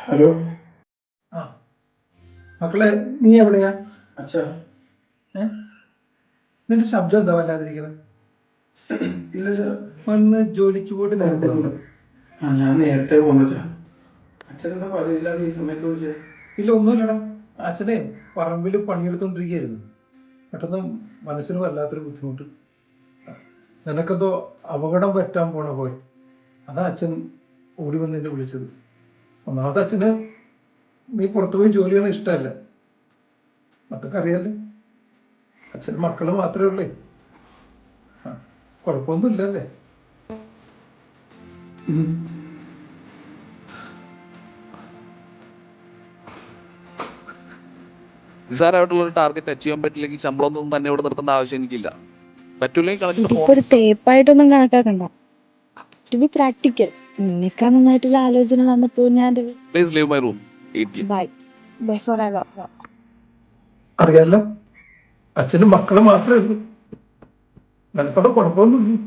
Hello ആ മക്കളെ, നീ എവിടെയാ? അച്ഛാ. നിന്റെ ശബ്ദം എന്താ വല്ലാതിരിക്കണം? ഇല്ല സാർ. വന്ന് ജോലിക്ക് പോയിട്ട് നേരത്തെ വന്നു. ഞാൻ നേരത്തെ പോന്നു അച്ഛാ. അച്ഛനെന്താ പതിവില്ലാതെ ഈ സമയത്ത് വിളിച്ചേ? ഇല്ല, ഒന്നുമില്ലടാ. അച്ഛനെ പറമ്പിൽ പണിയെടുത്തോണ്ടിരിക്കുകയായിരുന്നു. പെട്ടെന്ന് മനസ്സിന് വല്ലാത്തൊരു ബുദ്ധിമുട്ട്. നിനക്കെന്തോ അപകടം പറ്റാൻ പോണ പോലെ. അതാ അച്ഛൻ ഓടി വന്ന് എന്നെ വിളിച്ചത്. ഒന്നാമത്തെ അച്ഛന് നീ പുറത്തുപോയി ജോലി ചെയ്യണ ഇഷ്ടമല്ല. മക്കൾക്ക് അറിയാലോ, അച്ഛന് മക്കള് മാത്രമേ ഉള്ളേ. കുഴപ്പമൊന്നുമില്ലല്ലേ? നിസ്സാരമായിട്ടുള്ള ഒരു ടാർഗറ്റ് അച്ചീവ് ചെയ്യാൻ പറ്റില്ലെങ്കിൽ ശമ്പളം ഒന്നും തന്നെ ഇവിടെ നിർത്തേണ്ട ആവശ്യം എനിക്കില്ല. പറ്റൂല്ലെങ്കിൽ ഇതിപ്പോ ഒരു തേപ്പായിട്ടൊന്നും കണക്കാക്കണ്ട. To be practical. നിനക്കാ നന്നായിട്ടുള്ള ആലോചന വന്നപ്പോ ഞാൻ please leave my room. Bye bye forever. അറിയാലോ, അച്ഛന് മക്കള് മാത്രമേ ഉള്ളൂ. നിനക്കവിടെ കുഴപ്പമൊന്നുമില്ല.